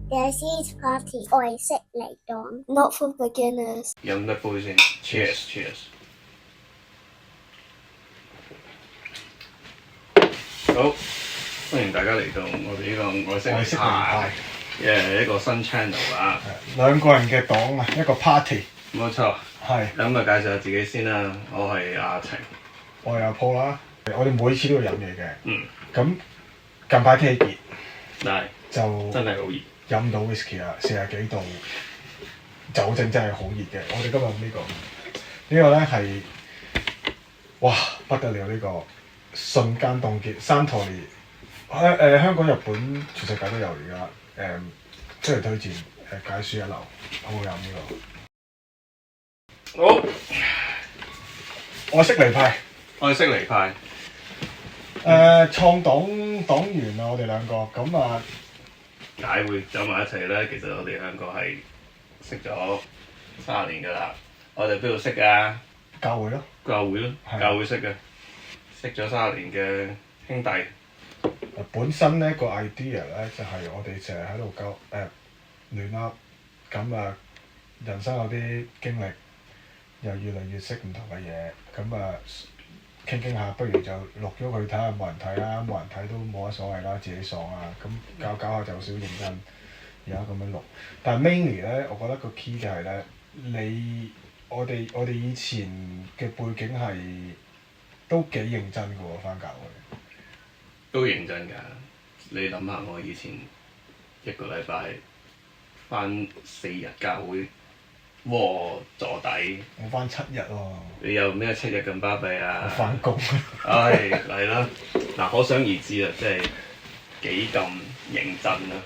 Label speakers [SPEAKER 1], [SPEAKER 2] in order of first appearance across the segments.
[SPEAKER 1] This is party 愛色嚟講 ，not for beginners。
[SPEAKER 2] 飲一杯先 ，Cheers！ 好，歡迎大家嚟到我哋呢個愛色嚟派嘅一個新 channel 啦。
[SPEAKER 3] 兩個人嘅檔啊，一個 party。
[SPEAKER 2] 冇錯。
[SPEAKER 3] 係。
[SPEAKER 2] 咁啊，介紹下自己先啦。我係阿晴。
[SPEAKER 3] 我係阿 Paul 啦。我哋每次都要飲嘢嘅。
[SPEAKER 2] 嗯。
[SPEAKER 3] 咁近排天氣熱，
[SPEAKER 2] 但係
[SPEAKER 3] 就
[SPEAKER 2] 真係好熱。
[SPEAKER 3] 飲唔到 whisky 啊，40幾度，酒精真係好熱嘅。我哋今日呢個咧係，哇不得了呢個瞬間凍結山陀利，香港、日本、全世界都有而家，出嚟推薦，解說一流，好好飲呢個。
[SPEAKER 2] 好，
[SPEAKER 3] 愛色嚟派。
[SPEAKER 2] 愛色嚟派。
[SPEAKER 3] 創黨員啊，我哋兩個咁啊。
[SPEAKER 2] 解會走埋一齊咧，其實我哋兩個係識咗30年㗎啦。我哋邊度識㗎？
[SPEAKER 3] 教會咯。教
[SPEAKER 2] 會識嘅，識咗30年嘅兄弟。
[SPEAKER 3] 本身咧個 idea 咧就係我哋成日喺度亂噏，咁啊人生有啲經歷，又越嚟越識唔同嘅嘢，咁啊傾下，不如就錄咗佢睇下冇人睇啦，冇人睇都冇乜所謂啦，自己爽啊，咁搞下就少認真，而家咁樣錄。但係 mainly 咧，我覺得個 key 就係咧，我哋以前嘅背景係都幾認真㗎喎，返教會。
[SPEAKER 2] 都認真㗎，你諗下我以前一個禮拜返4日教會，坐底。
[SPEAKER 3] 我返7日喎。
[SPEAKER 2] 你有咩7日咁巴閉啊？
[SPEAKER 3] 我返工。
[SPEAKER 2] 唉，嚟啦！嗱，可想而知啊，即係幾咁認真啦。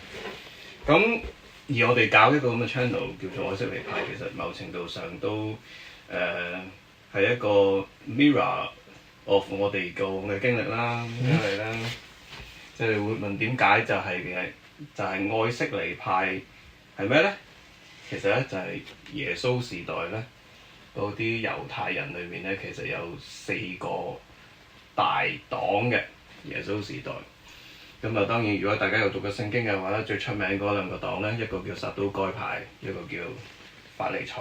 [SPEAKER 2] 咁而我哋搞一個咁嘅 channel 叫做愛色嚟派，其實某程度上都係一個 mirror of 我哋過往嘅經歷啦，因為咧即係會問點解就係愛色嚟派係咩咧？其實咧就係耶穌時代咧嗰啲猶太人裏面咧，其實有4個大黨嘅耶穌時代。咁啊當然，如果大家有讀過聖經嘅話咧，最出名嗰2個黨咧，一個叫撒都該派，一個叫法利賽。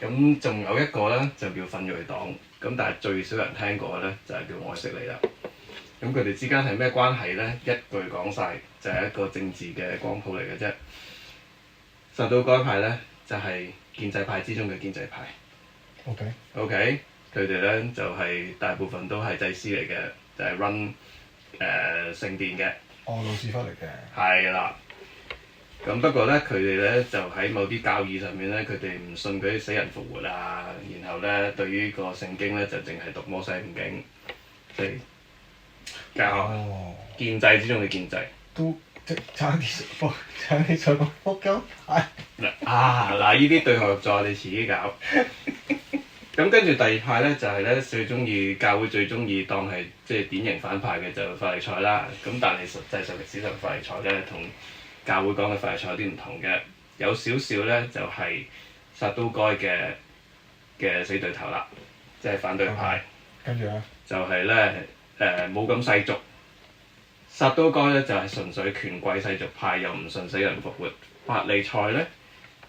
[SPEAKER 2] 咁仲有一個咧就叫奮銳黨。咁但係最少人聽過嘅咧就係叫愛色嚟啦。咁佢哋之間係咩關係咧？一句講晒，就係一個政治嘅光譜嚟嘅啫。撒都該派咧就係建制派之中嘅建制派。OK，佢哋咧就係大部分都係祭司嚟嘅，就係 run 聖殿嘅。
[SPEAKER 3] 老屎忽嚟嘅。係
[SPEAKER 2] 啦。咁不過咧，佢哋咧就喺某啲教義上面咧，佢哋唔信嗰啲死人復活啊，然後咧對於個聖經咧就淨係讀摩西五經，即係教建制之中嘅建制。
[SPEAKER 3] 都即係差啲上個福音派。
[SPEAKER 2] 嗱呢啲對號入座，我哋遲啲搞。咁跟住第二派咧就係咧教會最中意當係即係典型反派嘅就法利賽啦。咁但係實際上歷史上法利賽咧同教會講嘅法利賽有啲唔同嘅，有少少咧就係撒都該嘅死對頭啦，即係反對派。
[SPEAKER 3] 跟住咧
[SPEAKER 2] 就係咧冇咁世俗。撒都該咧就係純粹權貴世俗派，又唔信死人復活。法利賽咧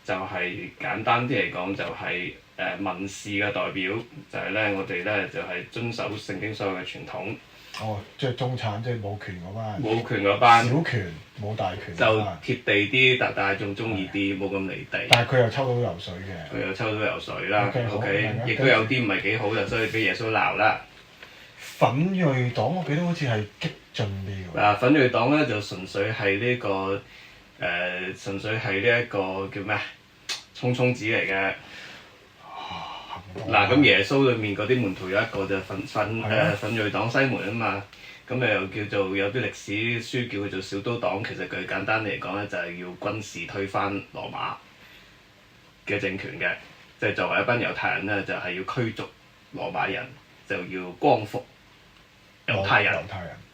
[SPEAKER 2] 就係簡單啲嚟講就係民事嘅代表，就係咧我哋咧就係遵守聖經所有嘅傳統。
[SPEAKER 3] 即係中產，即係冇權嗰班。
[SPEAKER 2] 冇權嗰班。
[SPEAKER 3] 小權冇大權。
[SPEAKER 2] 就貼地啲，但係仲中意啲，冇咁離地。
[SPEAKER 3] 但係佢又抽到油水嘅。
[SPEAKER 2] 佢又抽到油水啦。
[SPEAKER 3] OK，
[SPEAKER 2] 亦都有啲唔係幾好嘅，所以俾耶穌鬧啦。
[SPEAKER 3] 奮銳黨我記得好似係激進啲喎。
[SPEAKER 2] 奮銳黨咧就純粹係呢個叫咩衝子嚟嘅。咁耶穌裏面嗰啲門徒有一個就奮銳黨西門啊嘛，咁又叫做有啲歷史書叫佢做小刀黨，其實佢簡單嚟講咧就係要軍事推翻羅馬嘅政權嘅，即係作為一班猶太人咧就係要驅逐羅馬人，就要光復猶太人。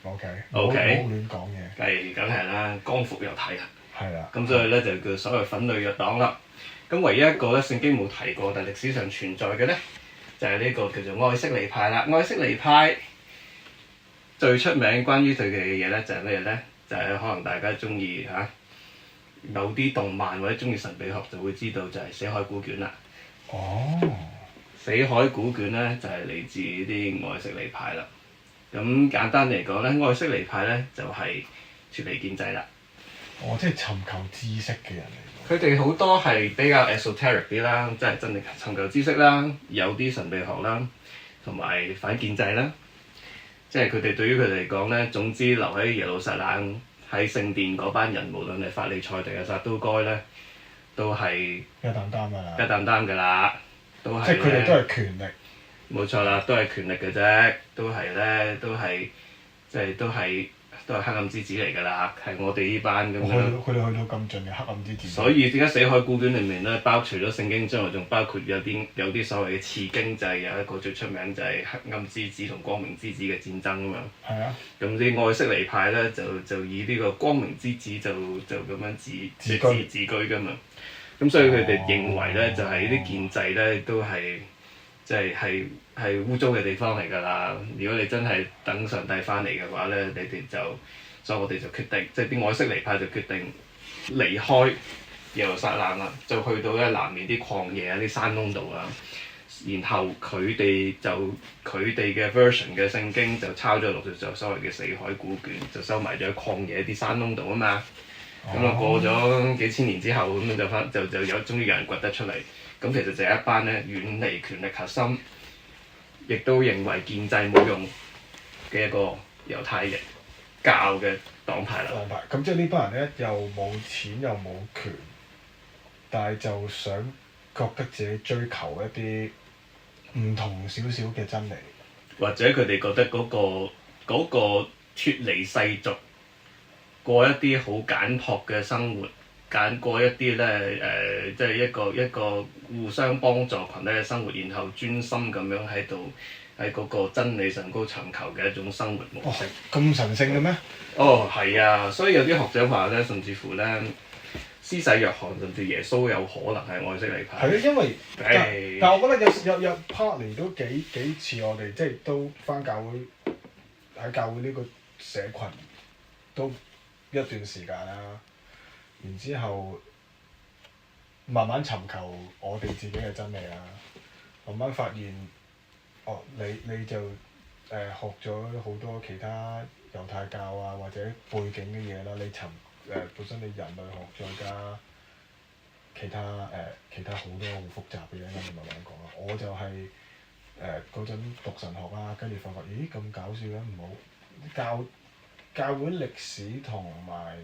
[SPEAKER 3] OK。
[SPEAKER 2] 唔好
[SPEAKER 3] 亂講嘢。
[SPEAKER 2] 梗係啦，光復猶太人。
[SPEAKER 3] 係啦。
[SPEAKER 2] 咁所以咧就叫所謂奮銳黨啦。咁唯一一個咧聖經冇提過，但係歷史上存在嘅咧，就係呢個叫做愛色嚟派啦。愛色嚟派最出名關於佢哋嘅嘢咧，就係咩咧？就係可能大家中意某啲動漫或者中意神秘學就會知道就係死海古卷啦。
[SPEAKER 3] 哦，
[SPEAKER 2] 死海古卷咧就係嚟自啲愛色尼派啦。咁簡單嚟講咧，愛色尼派咧就係脫離建制啦。
[SPEAKER 3] 即係尋求知識嘅人嚟。
[SPEAKER 2] 佢哋好多係比較 esoteric 啲啦，即係真係尋求知識啦，有啲神秘學啦，同埋反建制啦。即係佢哋對於佢哋嚟講咧，總之留喺耶路撒冷喺聖殿嗰班人，無論係法利賽定係撒都該咧，都係
[SPEAKER 3] 一擔擔㗎啦。
[SPEAKER 2] 一擔擔㗎啦，都係
[SPEAKER 3] 即係佢哋都係權力。
[SPEAKER 2] 冇錯啦，都係權力嘅啫，都係咧，都係即係都係黑暗之子嚟㗎啦，係我哋呢班咁樣。
[SPEAKER 3] 佢哋去到咁盡嘅黑暗之子。
[SPEAKER 2] 所以點解死海古卷裏面咧，除咗聖經之外，仲包括有啲所謂嘅次經，就係有一個最出名就係黑暗之子同光明之子嘅戰爭啊嘛。
[SPEAKER 3] 係啊。
[SPEAKER 2] 咁啲愛色尼派咧就以呢個光明之子就咁樣自居㗎嘛。咁所以佢哋認為咧，就係呢啲建制咧都係即係污糟嘅地方嚟㗎啦。如果你真係等上帝翻嚟嘅話咧，你哋所以我哋就決定，即係啲愛色尼派就決定離開耶路撒冷啦，就去到咧南面啲曠野啊、啲山窿度啊。然後佢哋嘅 version 嘅聖經就抄咗落去，就所謂嘅死海古卷，就收埋咗喺曠野啲山窿度啊嘛。咁啊過咗幾千年之後，咁就終於有人掘得出嚟。咁其實就係一班咧遠離權力核心，亦都認為建制冇用嘅一個猶太人教嘅黨派啦。
[SPEAKER 3] 咁即係呢班人咧又冇錢又冇權，但係就想覺得自己追求一啲唔同少少嘅真理，
[SPEAKER 2] 或者佢哋覺得嗰個脫離世俗，過一啲好簡樸嘅生活，過一啲咧即係一個互相幫助群體嘅生活，然後專心咁樣喺嗰個真理上高尋求嘅一種生活模式。
[SPEAKER 3] 咁神聖嘅咩？
[SPEAKER 2] 係啊，所以有啲學者話咧，甚至乎咧，施洗約翰甚至耶穌有可能係愛色尼派。
[SPEAKER 3] 係啊，因為但係我覺得有 partly 都幾似我哋，即係都返教會，喺教會呢個社群都一段時間啦。然之後慢慢尋求我哋自己嘅真理啦，慢慢發現，你就學咗好多其他猶太教啊或者背景嘅嘢啦，你本身你人類學再加其他好多好複雜嘅嘢，咁慢慢講啦。我就係嗰陣讀神學啦，跟住發覺咦咁搞笑嘅，唔好教會歷史同埋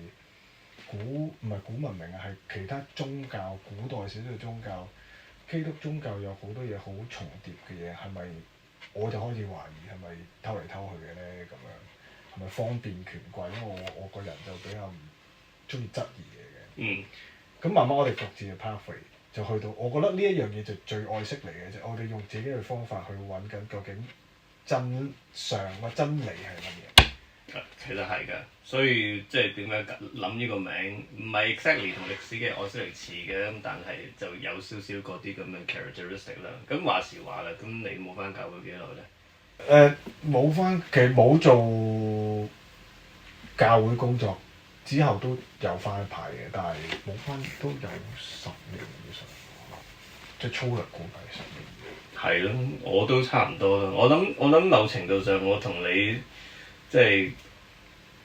[SPEAKER 3] 唔係古文明啊，係其他宗教，古代少少嘅宗教，基督宗教有好多嘢好重疊嘅嘢，係咪我就開始懷疑係咪偷嚟偷去嘅咧？咁樣係咪方便權貴？因為我個人就比較唔中意質疑嘢嘅。咁慢慢我哋各自嘅 pathway 就去到，我覺得呢一樣嘢就最愛惜嚟嘅啫。我哋用自己嘅方法去揾緊究竟真相或真理係乜嘢。
[SPEAKER 2] 其實係㗎，所以即係點解諗呢個名，唔係 exactly 同歷史嘅愛色尼似嘅，咁但係就有少少嗰啲咁嘅 characteristic 啦。咁話時話啦，咁你冇返教會幾耐咧？
[SPEAKER 3] 其實冇做教會工作之後都有返一排嘅，但係冇返都有10年以上，即係粗略估計10年。
[SPEAKER 2] 係咯，我都差唔多啦。我諗某程度上，我同你即係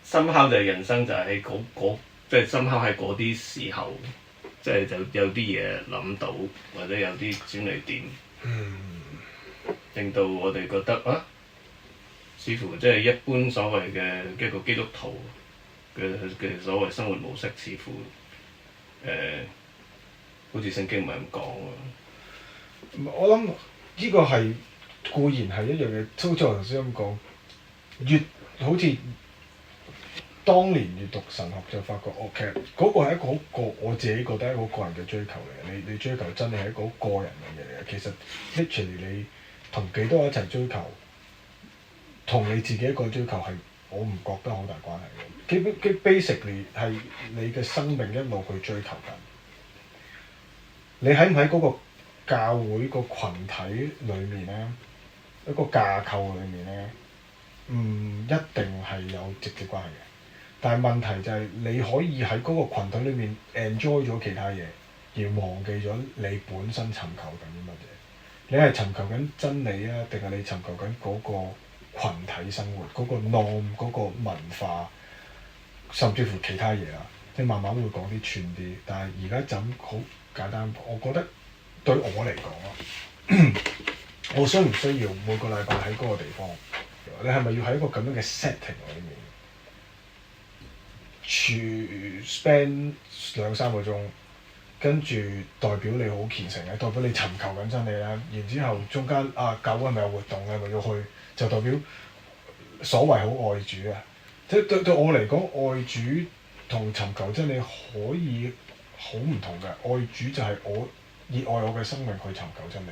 [SPEAKER 2] 深刻嘅人生就係喺即係深刻喺嗰啲時候，即係就有啲嘢諗到，或者有啲轉捩點，令到我哋覺得啊，似乎即係一般所謂嘅一個基督徒嘅所謂生活模式，似乎好似聖經唔係咁講喎。
[SPEAKER 3] 我諗呢個係固然係一樣嘢，好似我頭先咁講，越好似當年越讀神學就發覺，其實嗰個係一個我自己覺得係一個個人嘅追求嚟嘅。你追求真理係一個好個人嘅嘢嚟嘅。其實 literally 你同幾多人一齊追求，同你自己一個追求係我唔覺得好大關係嘅。基 basically 係你嘅生命一路去追求緊。你喺唔喺嗰個教會個群體裏面咧，一個架構裏面咧，唔一定係有直接關係嘅。但係問題就係你可以喺嗰個群體裏面 enjoy 咗其他嘢，而忘記咗你本身尋求緊啲乜嘢。你係尋求緊真理啊，定係你尋求緊嗰個羣體生活嗰個 norm 嗰個文化，甚至乎其他嘢啊？即係慢慢會講啲串啲，但係而家就咁好簡單。我覺得對我嚟講啊，我需唔需要每個禮拜喺嗰個地方？你係咪要喺一個咁樣嘅 setting 裏面spend 2-3個鐘，跟住代表你好虔誠嘅，代表你尋求緊真理啦。然之後中間教會係咪有活動嘅，咪要去，就代表所謂好愛主啊！即係對我嚟講，愛主同尋求真理可以好唔同嘅。愛主就係我熱愛我嘅生命去尋求真理，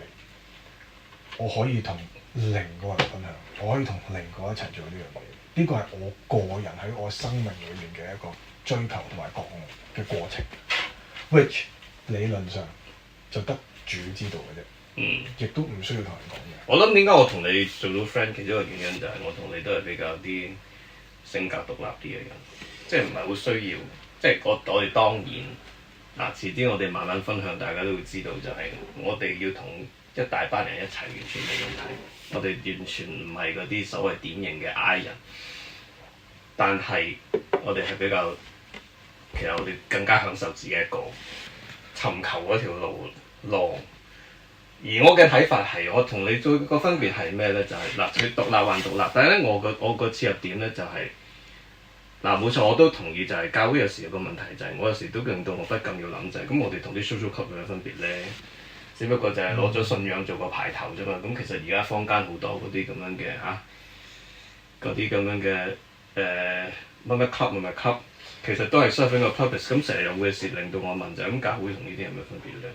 [SPEAKER 3] 我可以同另個人分享，我可以同另個一齊做呢樣嘢。呢個係我個人喺我生命裏面嘅一個追求同埋覺悟嘅過程 ，which 理論上就得主知道嘅啫，亦都唔需要同人講嘅。
[SPEAKER 2] 我諗點解我同你做到 friend，其中一個原因就係我同你都係比較啲性格獨立啲嘅人，即係唔係好需要，即係我哋當然遲啲我哋慢慢分享，大家都會知道就係我哋要同一大班人一齊完全冇問題，我哋完全唔係嗰啲所謂典型嘅 I 人，但係我哋係比較，其實我哋更加享受自己一個尋求嗰條路。而我嘅睇法係，我同你做個分別係咩咧？就係佢獨立還獨立，但係咧我個切入點咧就係冇錯，我都同意就係教會有時有個問題就係，我有時都令到我不禁要諗就係，咁我哋同啲 social club 有咩分別咧？只不過就係攞咗信仰做個牌頭啫嘛。咁其實而家坊間好多嗰啲咁樣嘅嗰啲咁樣嘅乜 club 乜 club， 其實都係 serving 個 purpose。咁成日有嘅事令到我問就係，咁教會同呢啲有咩分別咧？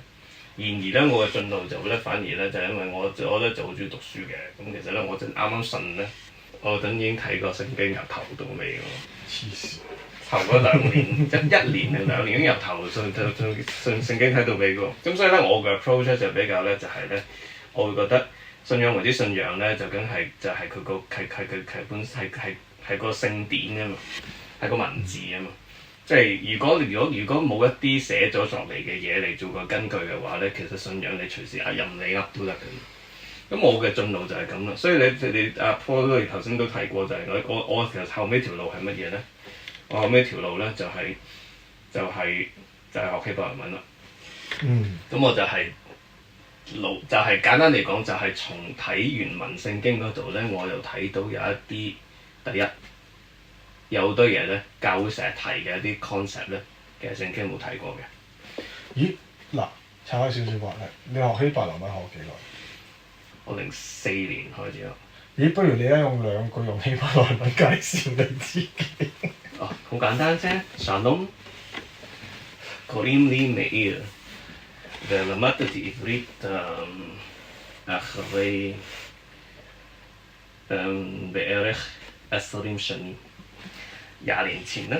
[SPEAKER 2] 然而咧，我嘅進路就咧反而咧就係因為我咧就好中意讀書嘅。咁其實咧，我就啱啱信咧，我等已經睇過聖經由頭到尾喎。
[SPEAKER 3] 黐線！
[SPEAKER 2] 頭嗰2年，一年定2年已經由頭信聖經睇到尾嘅喎。咁所以咧，我嘅 approach 咧就比較咧就係咧，我會覺得信仰為之信仰咧，就梗係就係佢個係本係個聖典啊嘛，係個文字啊嘛。即係如果冇一啲寫咗作嚟嘅嘢嚟做個根據嘅話咧，其實信仰你隨時任你噏都得嘅。咁我嘅進路就係咁啦。所以你Paul 都頭先都提過就係我其實後尾條路係乜嘢咧？我後尾條路咧就係學希伯來文啦。咁我就係簡單嚟講，就係從睇原文聖經嗰度咧，我又睇到有一啲第一。有好多嘢咧，教會成日提嘅一啲 concept 咧，其實聖經冇睇過嘅。
[SPEAKER 3] 咦？嗱，岔開少少話題，你學希伯來文學幾耐？
[SPEAKER 2] 我04年開始學。
[SPEAKER 3] 咦？不如你用2句用希伯來文介紹你自己。
[SPEAKER 2] 好簡單啫。Shalom, קוראים לי מאיר, ולמדתי עברית אחרי בערך 20 שנים。20年前啦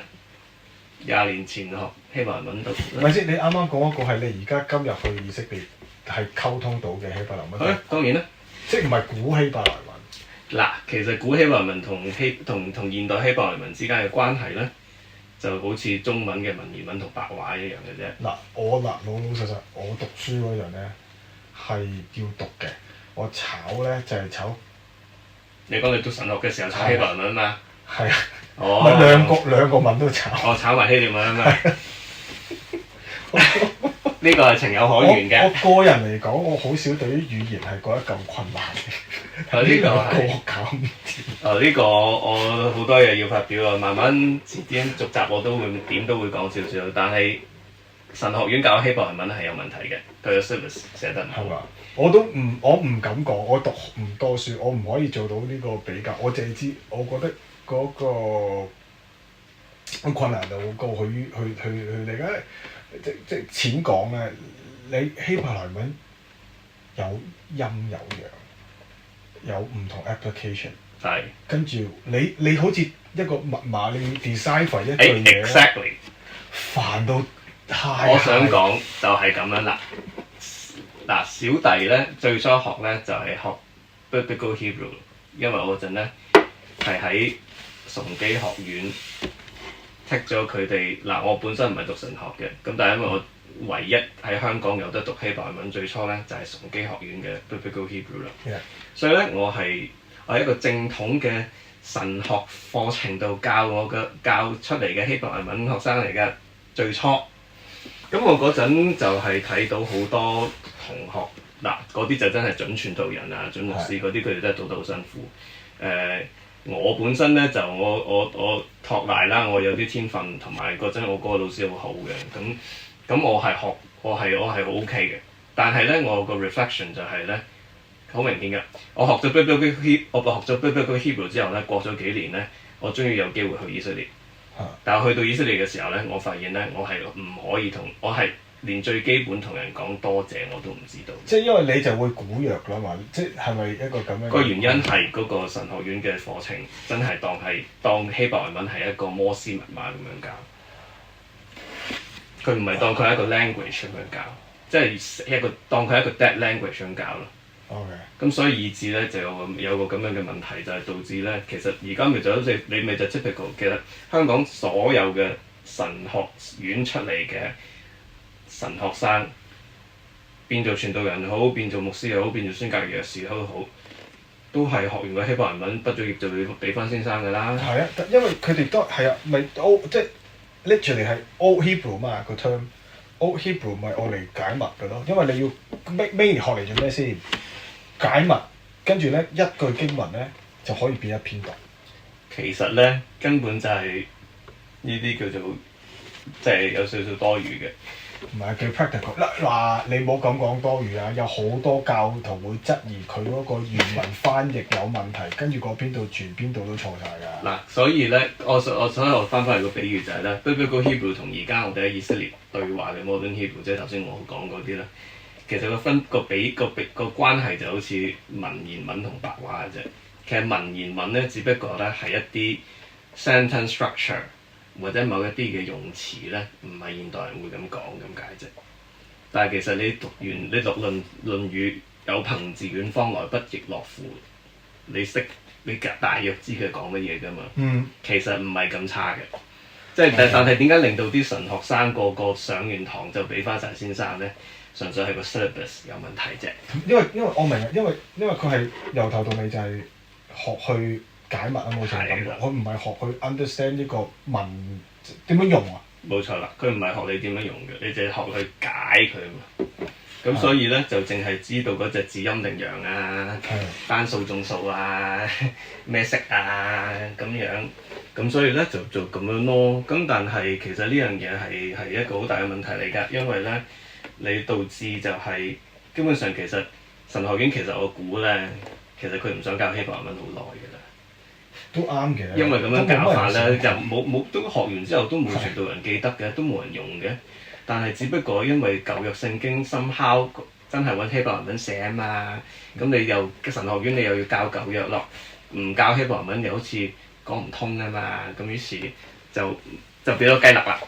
[SPEAKER 2] ，20年前學希伯來文讀。
[SPEAKER 3] 咪先，你啱啱講嗰個係你而家今日去以色列係溝通到嘅希伯來文？
[SPEAKER 2] 當然啦，
[SPEAKER 3] 即係唔係古希伯來文？
[SPEAKER 2] 嗱，其實古希伯來文同現代希伯來文之間嘅關係咧，就好似中文嘅文言文同白話一樣嘅啫。
[SPEAKER 3] 我老實，我讀書嗰陣咧係要讀嘅，我炒咧就係炒。
[SPEAKER 2] 你講你讀神學嘅時候炒希伯來文啊嘛？
[SPEAKER 3] 係啊。兩個文都炒。炒埋希臘文啊嘛。
[SPEAKER 2] 呢個係情有可原嘅。
[SPEAKER 3] 我個人嚟講，我好少對於語言係覺得咁困難嘅。
[SPEAKER 2] 呢個係。
[SPEAKER 3] 我搞唔掂。
[SPEAKER 2] 呢個我好多嘢要發表啊，慢慢遲啲續集我都會點都會講少少，但係神學院教希伯來文係有問題嘅，佢嘅 syllabus 寫得唔好。係嘛？我唔敢講，我讀唔多書，我唔可以做到呢個比較。我淨係知，我覺得嗰個困難度好高，去理解。即淺講咧，你希伯來文有陰有陽，有唔同 application。係。跟
[SPEAKER 3] 住你好似一個密碼，你要 decipher 一句嘢。
[SPEAKER 2] Exactly。煩
[SPEAKER 3] 到太。
[SPEAKER 2] 我想講就係咁樣啦。嗱，小弟咧最初學咧就係學 Biblical Hebrew， 因為我嗰陣咧係喺崇基學院剔咗佢哋嗱，我本身唔係讀神學嘅，咁但係因為我唯一喺香港有得讀希伯來文，最初咧就係崇基學院嘅 Biblical Hebrew 啦。
[SPEAKER 3] Yeah.
[SPEAKER 2] 所以咧，我係一個正統嘅神學課程度教出嚟嘅希伯來文學生嚟嘅最初。咁我嗰陣就係睇到好多同學嗱，嗰啲就真係準傳道人啊、準牧師嗰啲，佢哋都係讀得好辛苦。我本身咧就我托賴啦，我有啲天分，同埋嗰陣我嗰個老師好好嘅，咁我係好 OK 嘅。但係咧，我個 reflection 就係咧好明顯嘅。我學咗 Biblical Hebrew 之後咧，過咗幾年咧，我終於有機會去以色列。但係去到以色列嘅時候咧，我發現咧，我係唔可以我係連最基本同人講多謝我都唔知道。
[SPEAKER 3] 即係因為你就會估弱啦嘛，即係咪一個咁樣？
[SPEAKER 2] 個原因係嗰個神學院嘅課程真係當希伯來文係一個摩斯密碼咁樣教，佢唔係當佢係一個 language 咁樣教，即係當佢係一個 dead language 咁教咯。
[SPEAKER 3] OK。
[SPEAKER 2] 咁所以以致咧就有個咁樣嘅問題，就係導致咧其實而家咪就好似你咪就 typical， 其實香港所有嘅神學院出嚟嘅神學生，變做傳道人又好，變做牧師又好，變做宣教嘅士都好，都係學完個希伯來文畢咗業就會俾翻先生㗎啦。
[SPEAKER 3] 係啊，因為佢哋都係啊，咪即係 literally 係 Old Hebrew 嘛個 term。Old Hebrew 咪我嚟解密㗎咯，因為你要 mainly 學嚟做咩先？解密，跟住咧一句經文咧就可以變一篇讀。
[SPEAKER 2] 其實咧根本就係呢啲叫做即係有少少多餘嘅。
[SPEAKER 3] 唔係叫 practical 嗱，你冇咁講多餘啊！有好多教徒會質疑佢嗰個原文翻譯有問題，跟住嗰邊度傳邊度都錯晒㗎。
[SPEAKER 2] 嗱，所以咧，所以我翻返嚟個比喻就係咧 Biblical Hebrew 同而家我哋喺以色列對話嘅 Modern Hebrew，即係頭先我講嗰啲咧，其實個關係就好似文言文同白話嘅啫。其實文言文咧，只不過咧係一啲 sentence structure。或者某一啲嘅用詞咧，唔係現代人會咁講咁解啫。但係其實你讀論語有朋自遠方來，不亦樂乎？你大約知佢講乜嘢㗎嘛？其實唔係咁差嘅。即係但係點解令到啲神學生個個上完堂就俾翻晒先生咧？純粹係個 syllabus 有問題啫。
[SPEAKER 3] 因為我明啊，因為佢係由頭到尾就係學去解密啊，冇錯咁。佢唔係學去 understand 呢個文點樣用啊。
[SPEAKER 2] 冇錯啦，佢唔係學你點樣用嘅，你淨係學去解佢嘛。咁所以咧就淨係知道嗰隻字陰定陽啊，單數眾數啊，咩色啊咁樣。咁所以咧就咁樣咯。咁但係其實呢樣嘢係一個好大嘅問題嚟㗎，因為咧你導致就係基本上其實神學院其實我估咧，其實佢唔想教希伯來文好耐㗎啦。
[SPEAKER 3] 都啱嘅。
[SPEAKER 2] 因為咁樣教法咧，就冇都學完之後都冇傳道人記得嘅，都冇人用嘅。但係只不過因為舊約聖經somehow真係揾希伯來文寫啊嘛，咁你又神學院你又要教舊約咯，唔教希伯來文又好似講唔通啊嘛，咁於是就變咗雞肋啦。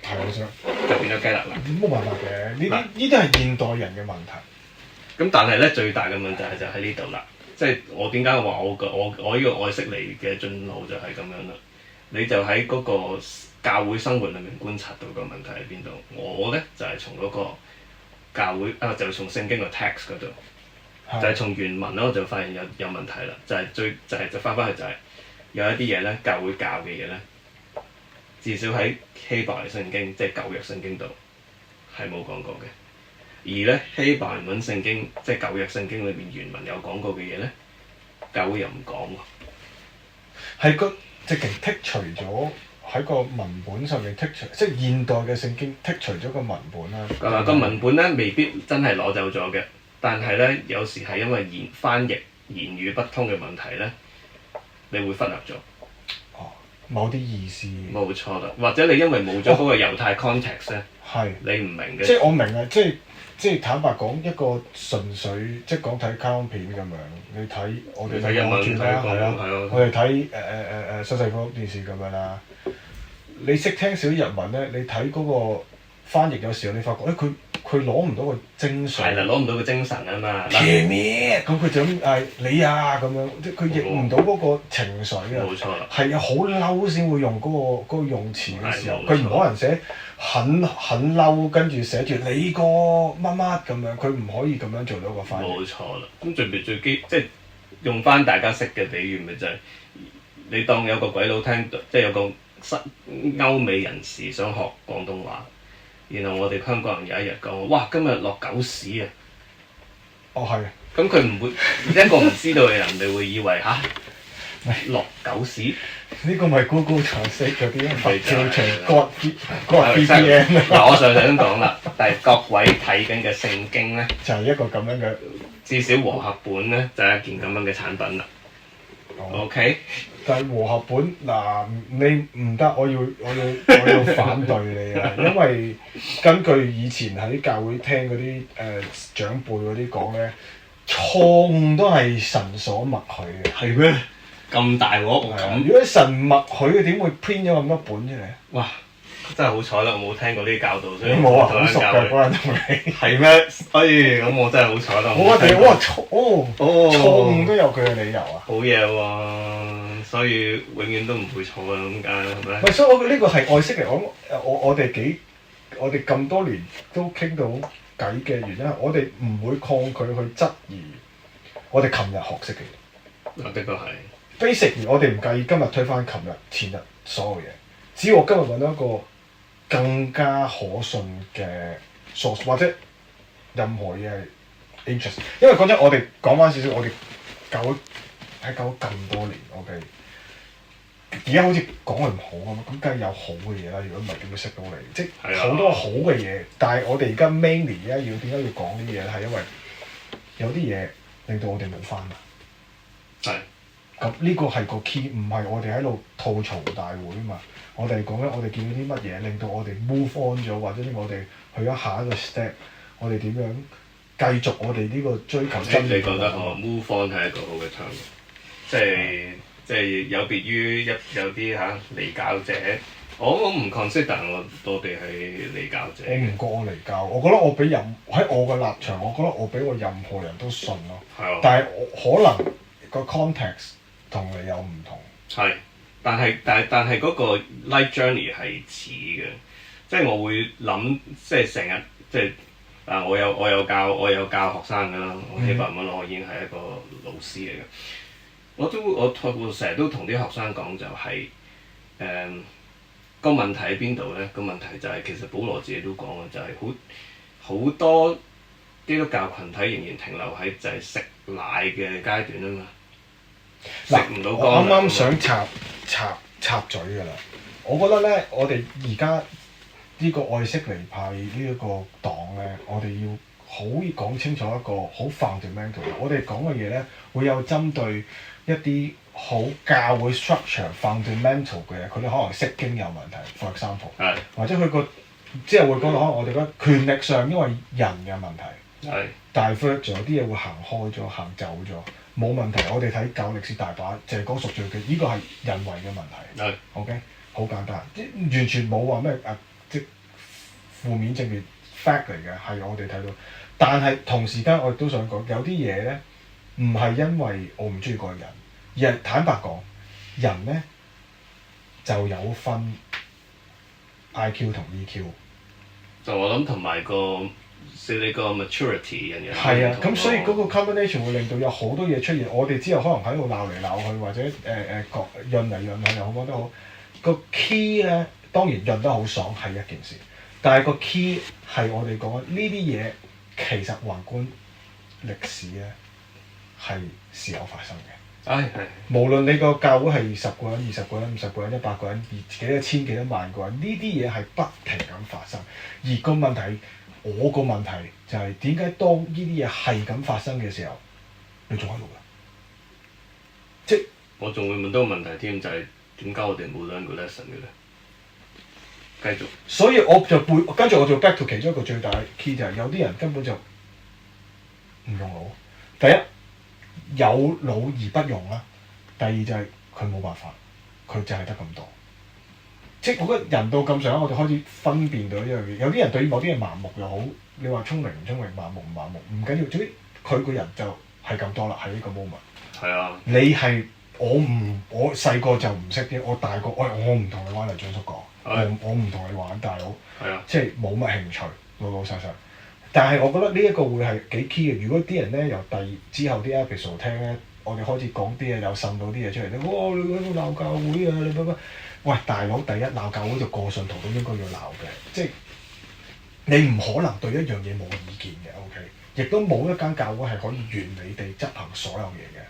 [SPEAKER 3] 係我想
[SPEAKER 2] 就變咗雞肋啦。
[SPEAKER 3] 冇辦法嘅，呢啲係現代人嘅問題。
[SPEAKER 2] 咁但係咧最大嘅問題就喺呢度啦。即係我點解話我呢個愛惜你嘅進路就係咁樣啦？你就喺嗰個教會生活裏面觀察到個問題喺邊度？我咧就係從嗰個教會就係從聖經個 text 嗰度，就係從原文咧我就發現有問題啦。就翻返去就係有一啲嘢咧教會教嘅嘢咧，至少喺希伯來聖經即係舊約聖經度係冇講過嘅。而咧希伯來文聖經即係舊約聖經裏邊原文有講過嘅嘢咧，教會又唔講喎。
[SPEAKER 3] 係個直情剔除咗喺個文本上面剔除，即係現代嘅聖經剔除咗個文本啦。
[SPEAKER 2] 個文本咧未必真係攞走咗嘅，但係咧有時係因為翻譯言語不通嘅問題咧，你會忽略咗。
[SPEAKER 3] 某啲意思。
[SPEAKER 2] 冇錯啦，或者你因為冇咗嗰個猶太 context 咧，你唔明嘅。
[SPEAKER 3] 即係我明啊，即係坦白講，一個純粹即係講睇卡通片咁樣，你睇我哋睇港劇啦，係啊，我哋睇新世福電視咁樣啦。你識聽少啲日文咧，你睇嗰個翻譯有時候你發覺佢佢攞唔到個精髓。
[SPEAKER 2] 係啦，攞唔到個精神啊嘛。
[SPEAKER 3] 甜咩？咁佢就咁嗌你啊咁樣，即係佢譯唔到嗰個情緒啊。
[SPEAKER 2] 冇錯啦。
[SPEAKER 3] 係啊，好嬲先會用嗰個用詞嘅時候，
[SPEAKER 2] 係
[SPEAKER 3] 佢唔可能寫很嬲，跟住寫住你個乜乜咁樣，佢唔可以咁樣做到個翻譯。
[SPEAKER 2] 冇錯啦。咁最基即係用翻大家識嘅比喻，咪就係你當有個鬼佬聽，即係有個歐美人士想學廣東話，然後我哋香港人有一日講，哇，今日落狗屎啊！
[SPEAKER 3] 哦，係。
[SPEAKER 2] 咁佢唔會一個唔知道嘅人哋會以為嚇落狗屎。
[SPEAKER 3] 呢個咪 Google Translate 嗰啲佛跳牆
[SPEAKER 2] 嗱，God
[SPEAKER 3] VPN
[SPEAKER 2] 我上想講啦，但係各位睇緊嘅聖經咧，
[SPEAKER 3] 就係一個咁樣嘅。
[SPEAKER 2] 至少和合本咧就係一件咁樣嘅產品啦。OK，
[SPEAKER 3] 但係和合本嗱，你唔得，我要反對你啊！因為根據以前喺教會聽嗰啲長輩嗰啲講咧，錯誤都係神所默許嘅。
[SPEAKER 2] 係咩？咁大鑊我咁？
[SPEAKER 3] 如果神默許嘅，點會 print 咗咁多本出嚟？
[SPEAKER 2] 哇！真係好彩啦，我冇聽過呢啲教導，所以
[SPEAKER 3] 冇啊，
[SPEAKER 2] 好
[SPEAKER 3] 好熟㗎嗰人同你。
[SPEAKER 2] 係咩？咁我真係好彩啦。
[SPEAKER 3] 我哋錯誤都有佢嘅理由啊！
[SPEAKER 2] 好嘢喎，所以永遠都唔會錯啊！咁解係咪？
[SPEAKER 3] 唔係，所以我呢個係愛惜嚟講，我哋咁多年都傾到偈嘅原因，我哋唔會抗拒去質疑我哋琴日學識嘅嘢。
[SPEAKER 2] 的確係。
[SPEAKER 3] Basically，我哋唔介意今日推翻琴日、前日所有嘢，只要我今日揾到一個更加可信嘅 source， 或者任何嘢係 interest。因為講真，我哋講翻少少，我哋教咗咁多年，OK。而家好似講佢唔好咁，咁梗係有好嘅嘢啦。如果唔係點會識到你？即係好多好嘅嘢，但係我哋而家 mainly 而家點解要講呢啲嘢咧？係因為有啲嘢令到我哋冇翻啊。
[SPEAKER 2] 係。
[SPEAKER 3] 咁呢個係個 key，唔係我哋喺度吐槽大會啊嘛。我哋講緊我哋見到啲乜嘢，令到我哋 move on 咗，或者我哋去咗下一個 step，我哋點樣繼續我哋呢個追求真理？
[SPEAKER 2] 你覺得move on 係一個好嘅 term，即係有別於有啲離教者，我唔 consider 我哋係離教者。
[SPEAKER 3] 我唔覺我離教，我覺得我比喺我嘅立場，我覺得我比我任何人都信咯。
[SPEAKER 2] 係
[SPEAKER 3] 但係可能個 context 同你有唔同。係。
[SPEAKER 2] 但係嗰個 life journey 係似嘅，即係我會諗，即係成日即係我有教學生㗎啦，我幾百蚊我已經係一個老師嚟嘅。我成日都同啲學生講就係個問題喺邊度咧？個問題就係其實保羅自己都講嘅，就係好多基督教群體仍然停留喺就係食奶嘅階段啊嘛。食唔到。
[SPEAKER 3] 我啱啱想插嘴㗎啦。我覺得咧，我哋而家呢個愛惜尼派呢一個黨咧，我哋要好講清楚一個好 fundamental。我哋講嘅嘢咧，會有針對一啲好教會 structure fundamental 嘅嘢，佢哋可能釋經有問題 ，for example，
[SPEAKER 2] 係
[SPEAKER 3] 或者佢個即係會講到可能我哋覺得權力上因為人嘅問題，
[SPEAKER 2] 係
[SPEAKER 3] divert 咗啲嘢會行開咗、行走咗。冇問題，我哋睇教歷史大把，就係講贖罪記，呢個係人為嘅問題。
[SPEAKER 2] 係
[SPEAKER 3] OK，好簡單，完全冇話咩即負面正面 fact 嚟嘅，係我哋睇到。但係同時間我亦都想講，有啲嘢咧唔係因為我唔中意嗰個人，而係坦白講，人咧就有分 IQ 同 EQ。
[SPEAKER 2] 就我諗同埋你個 maturity 人嘅
[SPEAKER 3] 係啊，咁所以嗰個 combination 會令到有好多嘢出現。我哋之後可能喺度鬧嚟鬧去，或者潤嚟潤去又好，都好。個 key 咧當然潤得好爽係一件事，但係個 key 係我哋講緊呢啲嘢，其實宏觀歷史咧係時有發生嘅。
[SPEAKER 2] 係。
[SPEAKER 3] 無論你個教會係10個人、20個人、50個人、100個人、幾多千幾多萬個人，呢啲嘢係不停咁發生。而個問題，我個問題就係點解當呢啲嘢係咁發生嘅時候，你仲喺度㗎？即
[SPEAKER 2] 我仲會問多個問題添，就係點解我哋冇 learn 個 lesson 嘅咧？繼續。
[SPEAKER 3] 所以我就跟住我就 back to 其中一個最大嘅 key 就係有啲人根本就唔用腦。第一有腦而不用啦，第二就係佢冇辦法，佢就係得咁多。即係我覺得人到咁上下，我哋開始分辨到一樣嘢。有啲人對於某啲嘢盲目又好，你話聰明唔聰明、盲目唔盲目，唔緊要。總之佢個人就係咁多啦，喺呢個 moment。
[SPEAKER 2] 係啊。
[SPEAKER 3] 我細個就唔識啲，我大個我唔同你玩嚟張叔講，我唔同你玩大佬，即係冇乜興趣，老老實實。但係我覺得呢一個會係幾 key 嘅。如果啲人咧由之後啲 episode 聽咧，我哋開始講啲嘢，又滲到啲嘢出嚟，你喺度鬧教會啊，你乜乜？喂，大佬，第一鬧教會就個信徒都應該要鬧嘅，即係你唔可能對一樣嘢冇意見嘅 ，OK？亦都冇一間教會係可以完美地執行所有嘢嘅。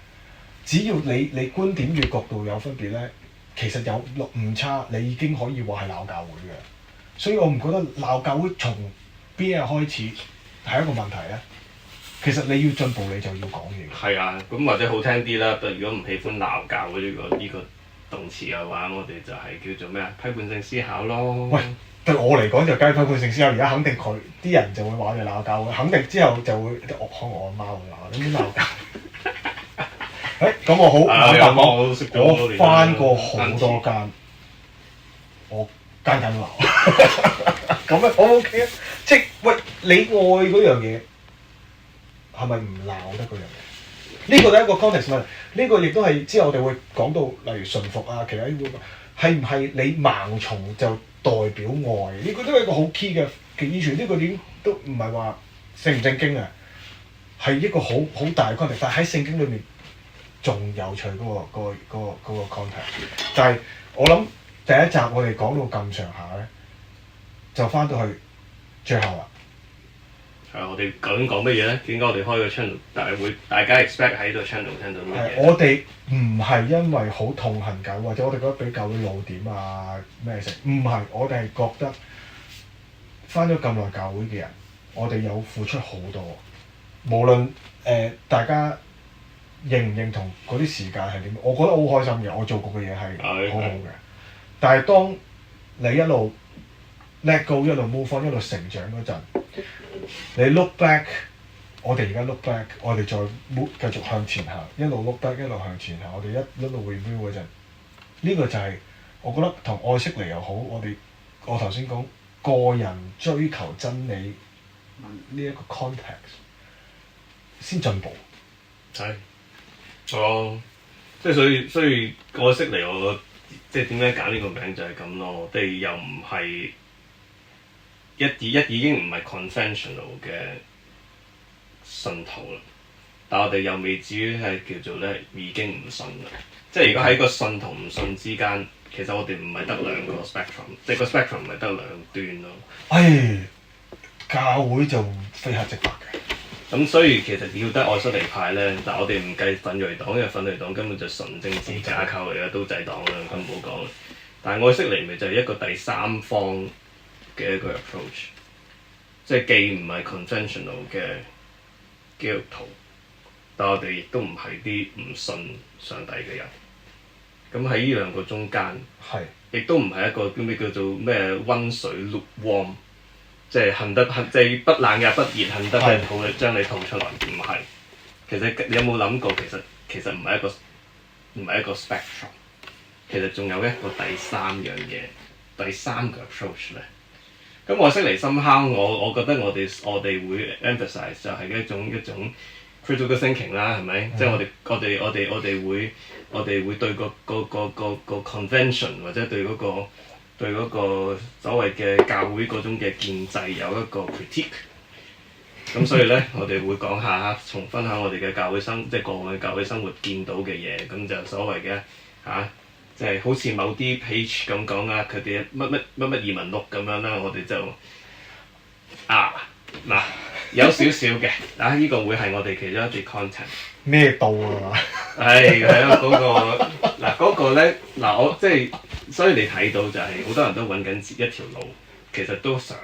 [SPEAKER 3] 只要你觀點與角度有分別咧，其實有誤差，你已經可以話係鬧教會嘅。所以我唔覺得鬧教會從邊一日開始係一個問題咧。其實你要進步，你就要講嘢。
[SPEAKER 2] 係啊，咁或者好聽啲啦。如果唔喜歡鬧教會呢個動詞嘅話，我哋就係叫做咩啊？批判性思考咯。
[SPEAKER 3] 喂，對我嚟講就梗係批判性思考。而家肯定佢啲人就會話你鬧教會，肯定之後就會我阿媽會鬧你點鬧教會。咁我好坦白講，我翻過好多間，我間間都鬧。咁咧我 OK 啊，即係喂你愛嗰樣嘢。係咪唔鬧得嗰樣嘢？呢個係一個 context 問題，呢個亦都係之後我哋會講到，例如順服啊，其他啲係唔係你盲從就代表愛？呢個都係一個好 key 嘅issue。呢個點都唔係話正唔正經啊，係一個好大嘅 context。但係喺聖經裏面仲有趣嗰個 context。但係我諗第一集我哋講到咁上下咧，就翻到去最後啦。
[SPEAKER 2] 我哋究竟講乜嘢咧？點解我哋開個 channel，大家 expect 喺度 channel 聽到乜嘢？
[SPEAKER 3] 我哋唔係因為好痛恨教會，或者我哋覺得俾教會老點啊咩食，唔係，我哋係覺得返咗咁耐教會嘅人，我哋有付出好多。無論大家認唔認同嗰啲時間係點，我覺得好開心嘅。我做過嘅嘢係好好嘅。但係當你一路 let go， 一路 move on， 一路成長嗰陣，你 look back， 我哋而家 look back， 我哋再 move 繼續向前行，一路 look back， 一路向前行，我哋一路 review 嗰陣，呢個就係我覺得同愛惜嚟又好，我頭先講個人追求真理呢一個 context 先進步。
[SPEAKER 2] 係，即係所以愛惜嚟我即係點解揀呢個名就係咁咯。我哋又唔係已經唔係 conventional 嘅信徒啦，但我哋又未至於係叫做咧已經唔信啦。即係如果喺個信同唔信之間，其實我哋唔係得兩個 spectrum， 即係個 spectrum 唔係得兩端咯。
[SPEAKER 3] 教會就非黑即白嘅。
[SPEAKER 2] 咁所以其實要得愛惜離派咧，但我哋唔計奮銳黨，因為奮銳黨根本就純政治架構嚟嘅，刀仔黨啦，咁唔好講啦。但係愛惜離咪就係一個第三方嘅一個 approach， 即係既唔係 conventional 嘅基督徒，但我哋亦都唔係啲唔信上帝嘅人。咁喺呢兩個中間，亦都唔係一個叫做咩溫水 lukewarm。即係即係不冷也不熱，恨得嘅吐將你吐出來，唔係。其實你有冇諗過，其實唔係一個 spectrum， 其實仲有一個第三樣嘢，第三個 approach 咧。咁愛惜離深坑，我覺得我哋會 emphasize 就係一種 critical thinking 啦，係咪？即係我哋會對個 convention 或者對嗰個所謂嘅教會嗰種嘅建制有一個 critique， 咁所以咧我哋會講下分享我哋嘅教會即係過往嘅教會生活見到嘅嘢，咁就所謂嘅即係好似某啲 page 咁講啊，佢哋乜移民錄咁樣啦，我哋就有少少嘅，呢個會係我哋其中一啲 content。
[SPEAKER 3] 咩道啊？
[SPEAKER 2] 係啊，嗰個咧我即係，所以你睇到就係好多人都揾緊一條路，其實都想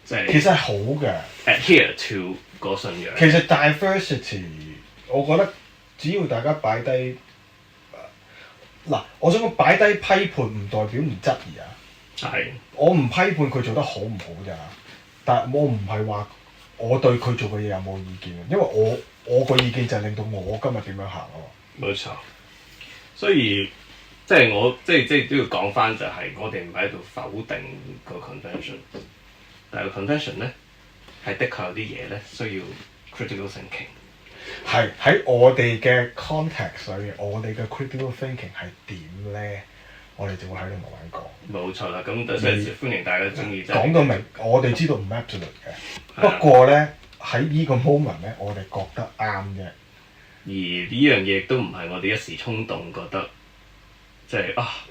[SPEAKER 2] 即係。其實係好嘅。adhere to 個信仰。其實
[SPEAKER 3] diversity， 我覺得只要大家擺低我想講擺低批判唔代表唔質疑啊。
[SPEAKER 2] 係。
[SPEAKER 3] 我唔批判佢做得好唔好咋，但係我唔係話我對佢做嘅嘢有冇意見，因為我個意見就係令到我今日點樣行啊嘛。
[SPEAKER 2] 冇錯，所以即係我即係都要講翻就係我哋唔係喺度否定個 convention， 但係個 convention 咧係的確有啲嘢咧需要 critical thinking。
[SPEAKER 3] 係喺我哋嘅 context 裏面，我哋嘅 critical thinking 係點咧？我哋就會喺度慢慢講。
[SPEAKER 2] 冇錯啦，咁所以歡迎大家中意。
[SPEAKER 3] 講到明，我哋知道唔 absolute 嘅，不過咧喺呢個 moment 咧，我哋覺得啱嘅。
[SPEAKER 2] 而呢樣嘢亦都唔係我哋一時衝動覺得，即係好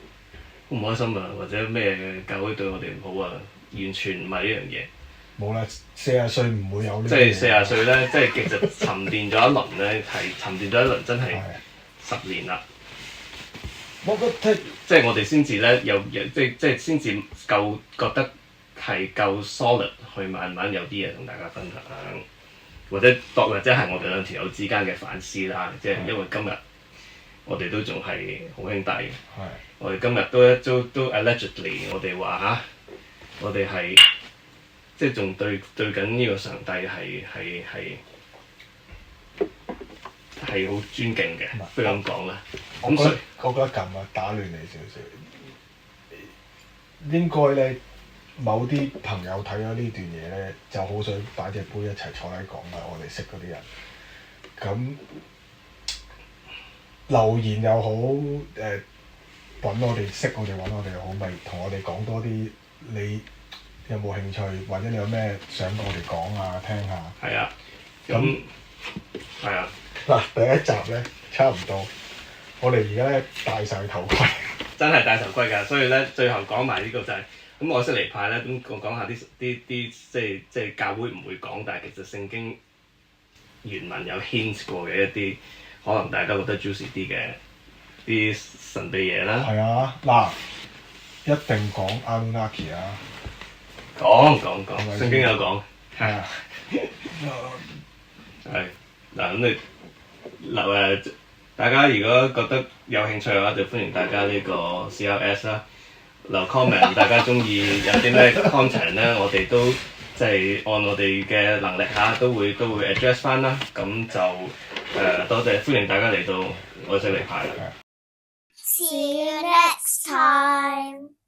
[SPEAKER 2] 唔開心啊，或者咩教會對我哋唔好啊，完全唔係呢樣嘢。
[SPEAKER 3] 冇啦，40歲唔會有呢。
[SPEAKER 2] 即係40歲咧，即係其實沉澱咗一輪咧，係沉澱咗一輪真係10年啦。
[SPEAKER 3] 我覺得
[SPEAKER 2] 即係我哋先至咧，即係先至夠覺得係夠 solid 去慢慢有啲嘢同大家分享，或者係我哋兩條友之間嘅反思啦。即係因為今日我哋都仲係好兄弟，我哋今日都 allegedly 我哋話我哋係即係仲對緊呢個上帝係好尊敬嘅，不如咁講啦。
[SPEAKER 3] 我覺得咁啊，打亂你少少。應該咧，某啲朋友睇咗呢段嘢咧，就好想擺隻杯一齊坐喺講啦。我哋識嗰啲人，咁留言又好，揾我哋識我哋揾我哋又好，咪同我哋講多啲。你有冇興趣，或者你有咩想我哋講啊？聽下。
[SPEAKER 2] 係啊。咁係啊。
[SPEAKER 3] 嗱，第一集咧差唔多，我哋而家咧戴晒頭盔，
[SPEAKER 2] 真係戴頭盔㗎，所以咧最後講埋呢個就係咁愛色尼派咧，咁我講下啲即係教會唔會講，但係其實聖經原文有 hint 過嘅一啲可能大家覺得 juicy 啲嘅啲神秘嘢啦。
[SPEAKER 3] 係啊，嗱，一定講 Anunnaki 啊，
[SPEAKER 2] 講聖經有講。
[SPEAKER 3] 係啊，
[SPEAKER 2] 係嗱咁大家如果覺得有興趣嘅話，就歡迎大家呢個 CLS 啦，留 comment， 大家中意有啲咩 content 咧，我哋都即係按我哋嘅能力都會 address 翻啦。咁就多謝歡迎大家嚟到愛色尼派啦。
[SPEAKER 1] See you next time.